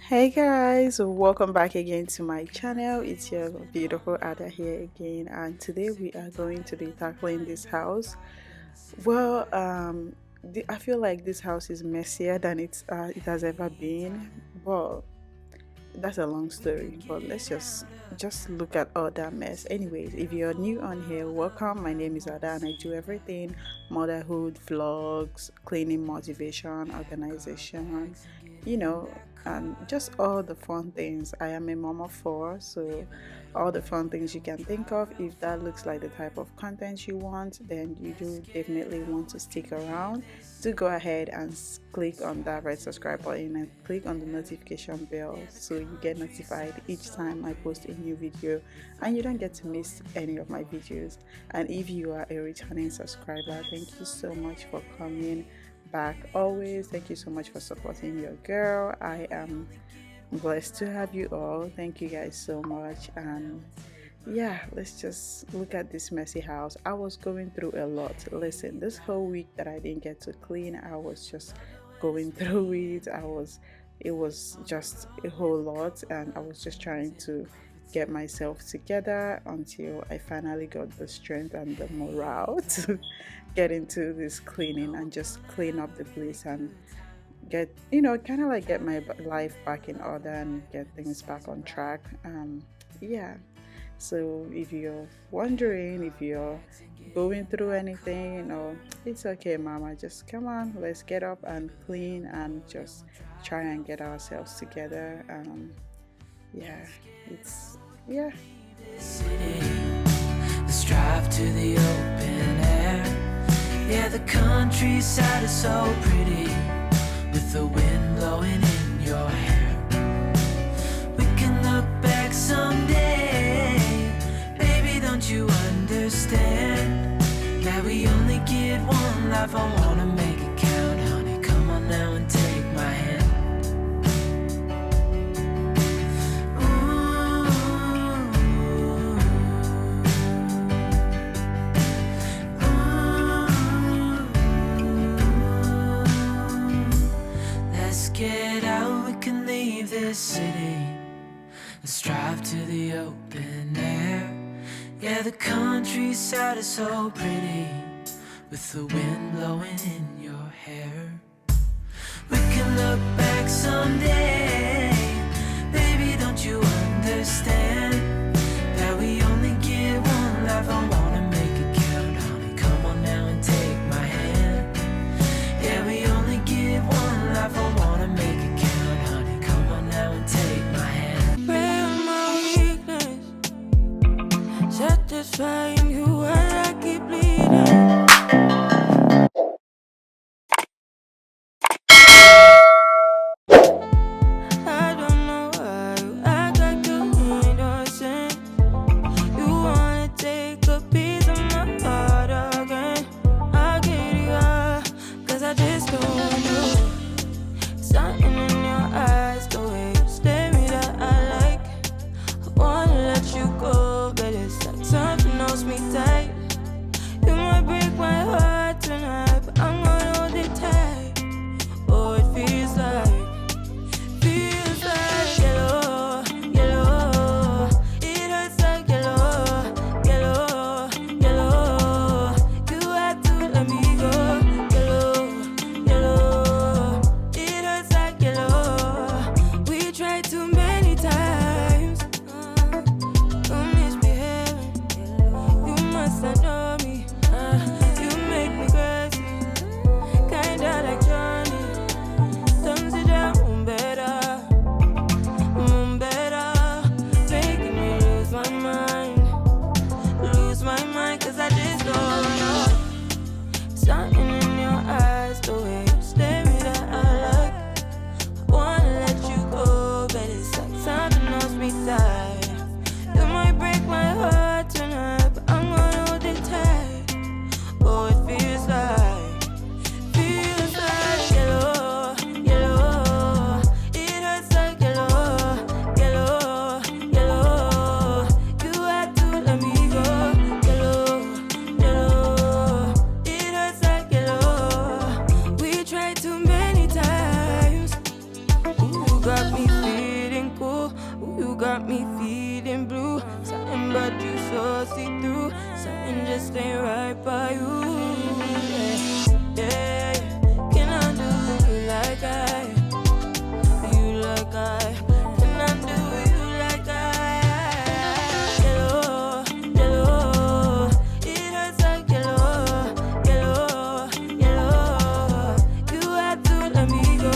Hey guys, welcome back again to my channel. It's your beautiful Ada here again, and today we are going to be tackling this house. Well, I feel like this house is messier than it has ever been. Well, that's a long story, but let's just look at all that mess. Anyways, if you're new on here, welcome. My name is Ada, and I do everything: motherhood vlogs, cleaning, motivation, organization, you know, and just all the fun things. I am a mom of four, so all the fun things you can think of. If that looks like the type of content you want, then you do definitely want to stick around. Do go ahead and click on that red subscribe button and click on the notification bell so you get notified each time I post a new video and you don't get to miss any of my videos. And if you are a returning subscriber, thank you so much for coming back always. Thank you so much for supporting your girl. I am blessed to have you all. Thank you guys so much. And yeah, let's just look at this messy house. I was going through a lot. Listen, this whole week that I didn't get to clean, I was just going through it. It was just a whole lot, and I was just trying to get myself together until I finally got the strength and the morale to get into this cleaning and just clean up the place and get, kind of like get my life back in order and get things back on track. Yeah, so if you're wondering, if you're going through anything, it's okay, mama. Just come on, let's get up and clean and just try and get ourselves together. Yeah, it's yeah. Let's drive to the open air. Yeah, the countryside is so pretty with the wind blowing in your hair. We can look back someday. Baby, don't you understand that we only get one life? I wanna make it count, honey. Come on now and take my hand. Get out, we can leave this city. Let's drive to the open air. Yeah, the countryside is so pretty with the wind blowing in your hair. We can look back someday. Baby, don't you understand that we only get one life? I wanna make it count, honey. Come on now and take my hand. Yeah, we only get one life. I wanna make it count, honey. Come on now and take my hand. Pray my weakness, satisfying you as I keep bleeding. got me feeling blue. Something about you so see-through. Something just ain't right by you. Yeah, can I do you like I? You like I? Can I do you like I? Yellow, yellow, it hurts like yellow, yellow, yellow. You had to let me go.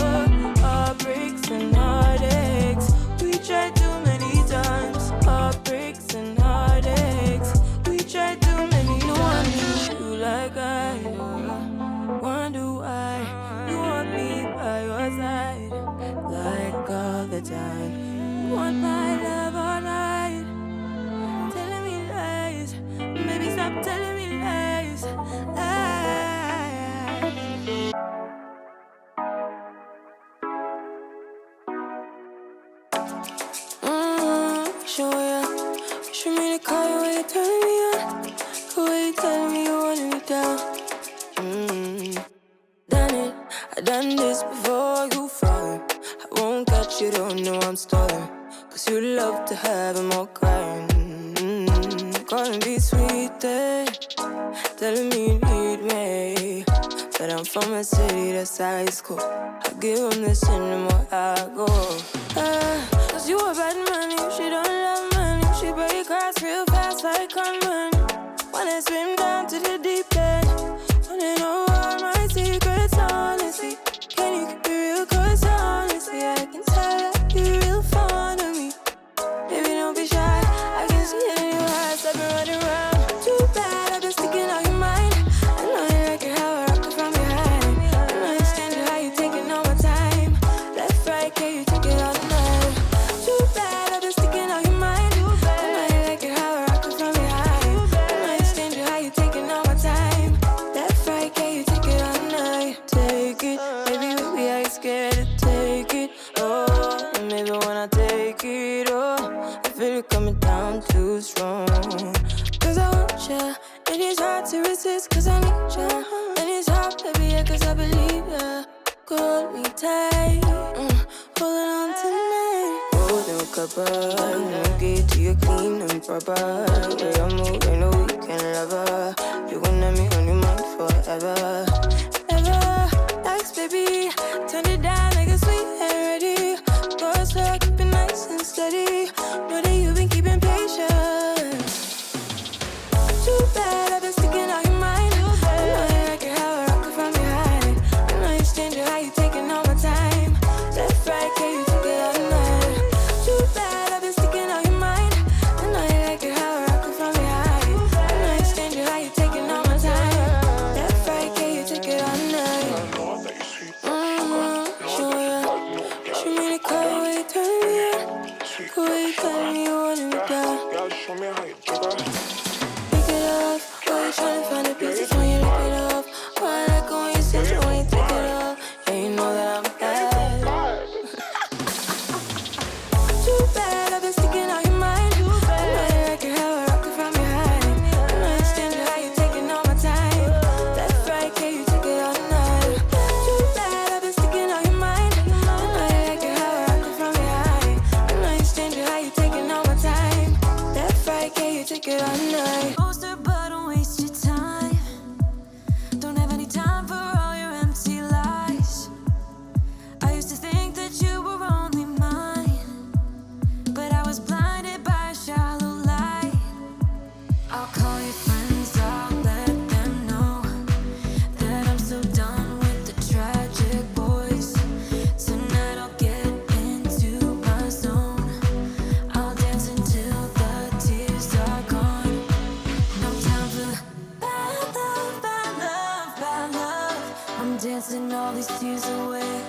Heartbreaks and heartaches, we tried too many times. Heartbreaks and heartaches, we tried too many times. No one knew you like I. Wonder why you want me by your side, like all the time. You want my love all night, telling me lies. Baby, stop telling me lies. Show ya. Show me the call you when you turn me on. The way you tell me you want me down. Done it, I done this before you fall. I won't catch you, don't know I'm stalling. Cause you love to have them all crying. Calling me sweet, telling me you need me. But I'm from a city that's high school. I give them this anymore, I go. Cause you a bad man, you she don't love money. She break grass real fast like conman. Wanna swim down to the deep end. Wanna know all my secrets, honestly. Can you keep it real? Cause honestly, I can tell that you're real fond of me. Baby, don't be shy, I can see it in your eyes. I've been running around. Too bad, I've been sticking on your mind. I know you like it how I rock it from behind. I know you stand it, how you taking all my time. Left, right, can you take it all night? Too bad, I've been sticking on your mind. I know you like it how I rock it from behind. I know you stand it, how you taking all my time. Left, right, can you take it all night? Take it, baby, I ain't scared to take it. Oh, and maybe when I take it, oh, I feel it coming down too strong. Cause I want ya, and it's hard to resist. Cause I need ya, and it's hard to be here. Cause I believe ya. Hold me tight, holding on tonight. Golden cuppa, get to you clean and proper. Yeah, I'm moving a weekend lover. You gon' have me on your mind forever. Ever, thanks baby, turn it down like a sweet and ready. Go slow, keep it nice and steady. Know that you've been keeping patience. Too bad, I've been sticking on your mind. I know you like it how I rock it from behind. I know you stand it, how you taking all my time. Left, right, can you take it all night? Too bad, I've been sticking on your mind. I know you like it how I rock it from behind. I know you stand it, how you taking all my time. Left, right, can you take it all night? Show ya. Show me the car when you turn me on. The way you tell me you want me down. Girl, show me how you jigger. Pick it up, why you tryna find the pieces when you lick it up? Why I like it when you sit it when you take it up? And you know that I'm bad. Too bad, I've been sticking on your mind. I know you like it how I rock it from behind. I know you stand it, how you taking all my time. Left, right, can you take it all night? Too bad, I've been sticking on your mind. I know you like it how I rock it from behind. I know you stand it, how you taking all my time. Left, right, can you take it all night? Poster, but don't waste your time. Don't have any time for all your empty lies. I used to think that you were only mine, but I was blinded by a shallow light. I'll call your friends, I'll let them know that I'm so done with the tragic boys. Tonight I'll get into my zone. I'll dance until the tears are gone. No time for bad love, bad love, bad love. I'm dancing all these tears away.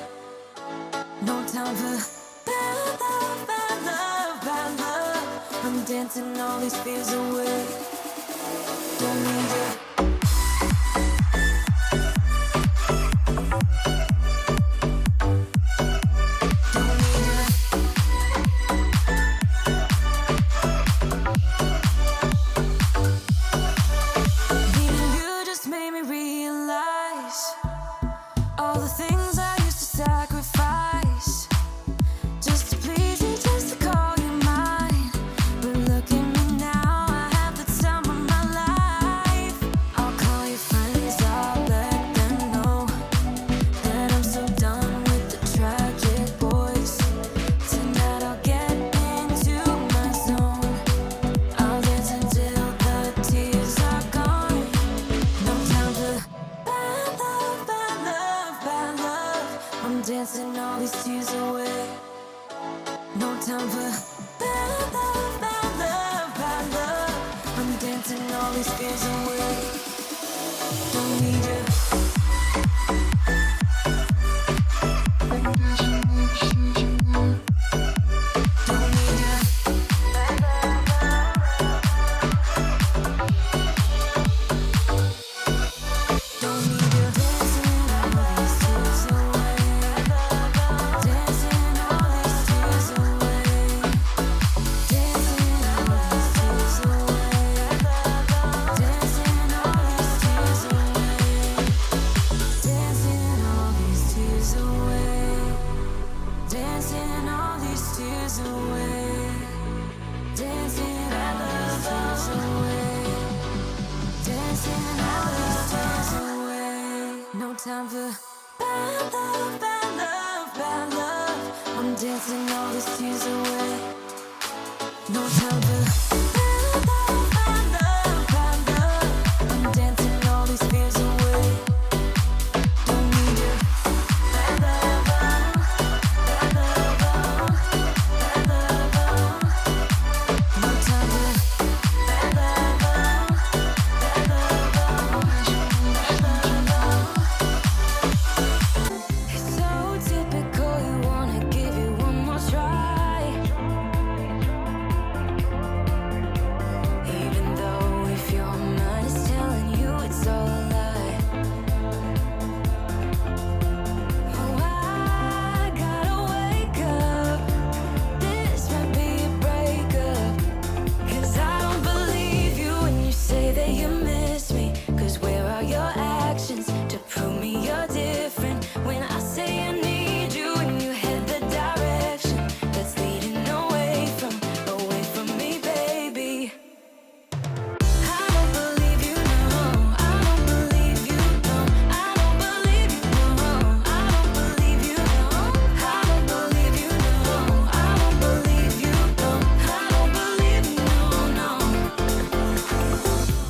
No time for bad love, bad love, bad love. I'm dancing all these fears away. Don't need it. Don't need it. Leaving you just made me realize all the things I used to sacrifice just to please you, just to call you mine. No time for bad love, bad love, bad love. I'm dancing all these fears away. Don't need you. Time for bad love, bad love, bad love. I'm dancing all these tears away. No time for bad love, bad love, bad love. I'm dancing all these fears away. Don't need you. Bad love, bad love, bad love. No time for bad love, bad love, bad love. So typical, you wanna give it one more try. Even though if your mind is telling you it's all a lie. Oh, I gotta wake up. This might be a breakup. 'Cause I don't believe you when you say that you miss me. 'Cause where are your actions to prove me you're different? When I say I need you and you head the direction that's leading away from me, baby. I don't believe you, no. I don't believe you, no. I don't believe you, no. I don't believe you, no. I don't believe you, no. I don't believe you, no. I don't believe you, no, no.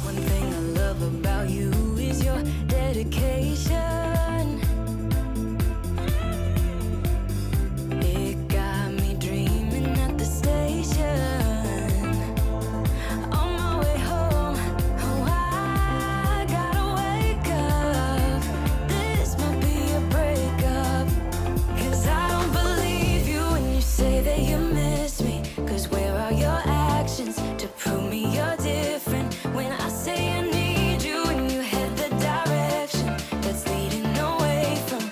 One thing I love about you is your dedication. It got me dreaming at the station. On my way home, oh, I gotta wake up. This might be a breakup. 'Cause I don't believe you when you say that you miss me. 'Cause where are your actions to prove me you're different? When I say I need you and you head the direction that's leading away from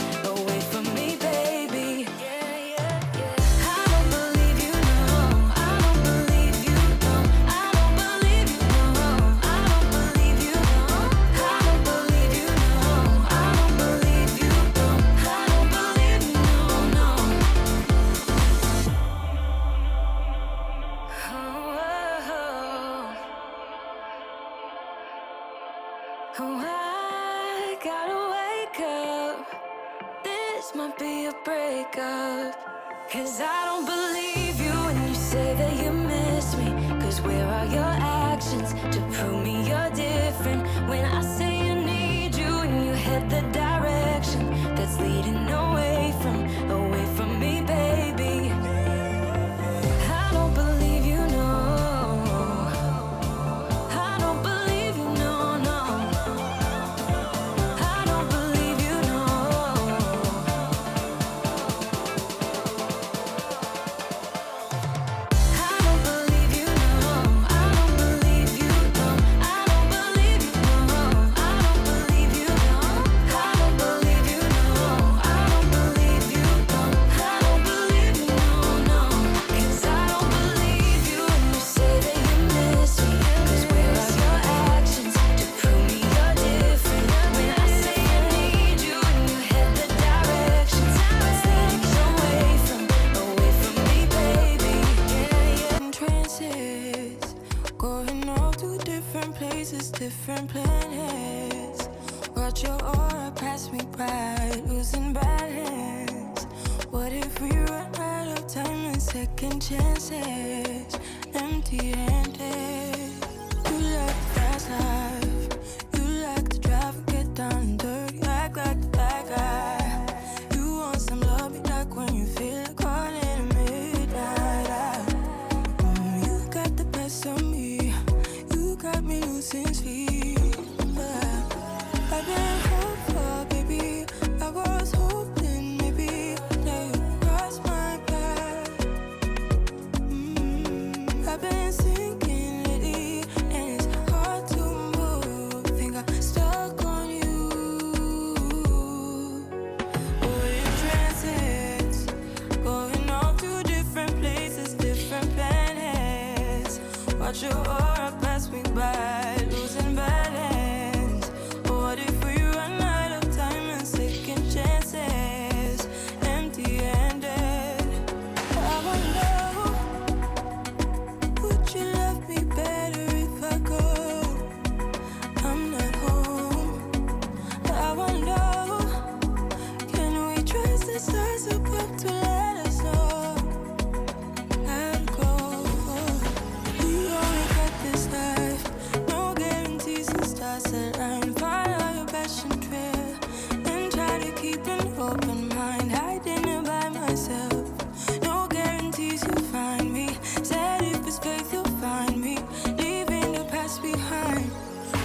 me, baby. Yeah, yeah, yeah. I don't believe you, no. I don't believe you, no. I don't believe you, no. I don't believe you, no. I don't believe you, no. I don't believe you, no. I don't believe you, no, no. Oh, I gotta wake up. This might be a breakup. 'Cause I don't believe you when you say that you miss me. 'Cause where are your actions to prove me you're different? When I say I need you and you head the direction that's leading away from me, baby. I don't believe you, no. I don't believe you, no, no. I don't believe you, no. I don't believe you, no. I don't believe you, no. I don't believe you, no. I don't believe you, no. I don't believe you, no. I don't believe you, no. I don't believe you, no, no. 'Cause I don't believe you when you say that you miss me. 'Cause where are your actions to prove me you're different? When I say I need you and you head the directions that's leading away from me, baby. Yeah, yeah. In trances, going off to different places, different planets. Watch your aura pass me by, losing balance. What if we run out of time and second chances? Empty-handed. You like the fast life. You like to drive and get down and dirty. Act like the bad guy. You want some love, be like when you feel like calling at midnight. Watch your aura pass me by, losing balance. What if we run out of time and second chances? Empty-handed. I wonder, would you love me better if I go? I'm not home. I wonder, can we trust the stars above to let us know? I'd go. We only got this life, no guarantees and stars align. Follow your passion trail and try to keep an open mind. Hiding it by myself, no guarantees you'll find me. Said if it's faith you'll find me, leaving the past behind.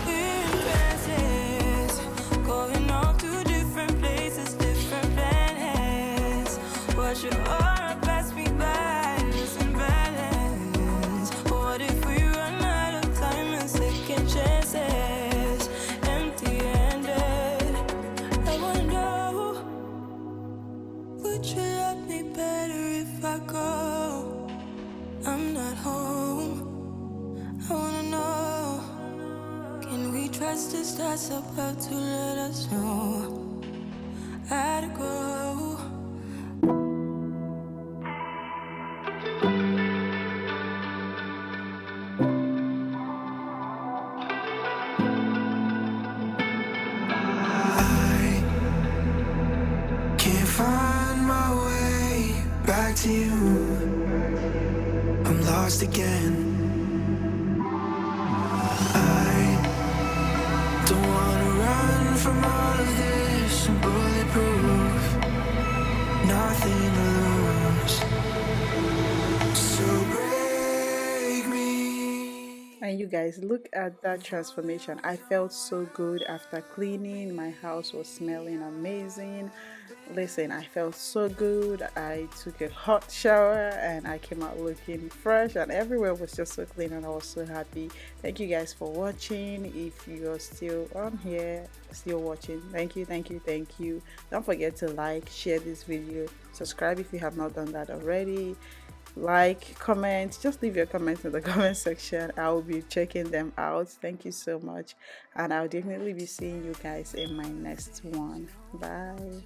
We're in trances, going off to different places, different planets. Watch your aura pass me by, losing balance. What if we run out of time and second chances? Empty-handed. I wonder, would you love me better if I go? I'm not home. I wanna know, can we trust the stars above to let us know? I'd go. I can't find my way back to you. I'm lost again. I don't wanna run from all of this. I'm bulletproof, nothing to lose. So break me. And you guys, look at that transformation. I felt so good after cleaning. My house was smelling amazing. Listen, I felt so good. I took a hot shower and I came out looking fresh, and everywhere was just so clean, and I was so happy. Thank you guys for watching. If you're still on here, still watching, thank you, thank you, thank you. Don't forget to like, share this video, subscribe if you have not done that already. Like, comment, just leave your comments in the comment section. I will be checking them out. Thank you so much, and I'll definitely be seeing you guys in my next one. Bye.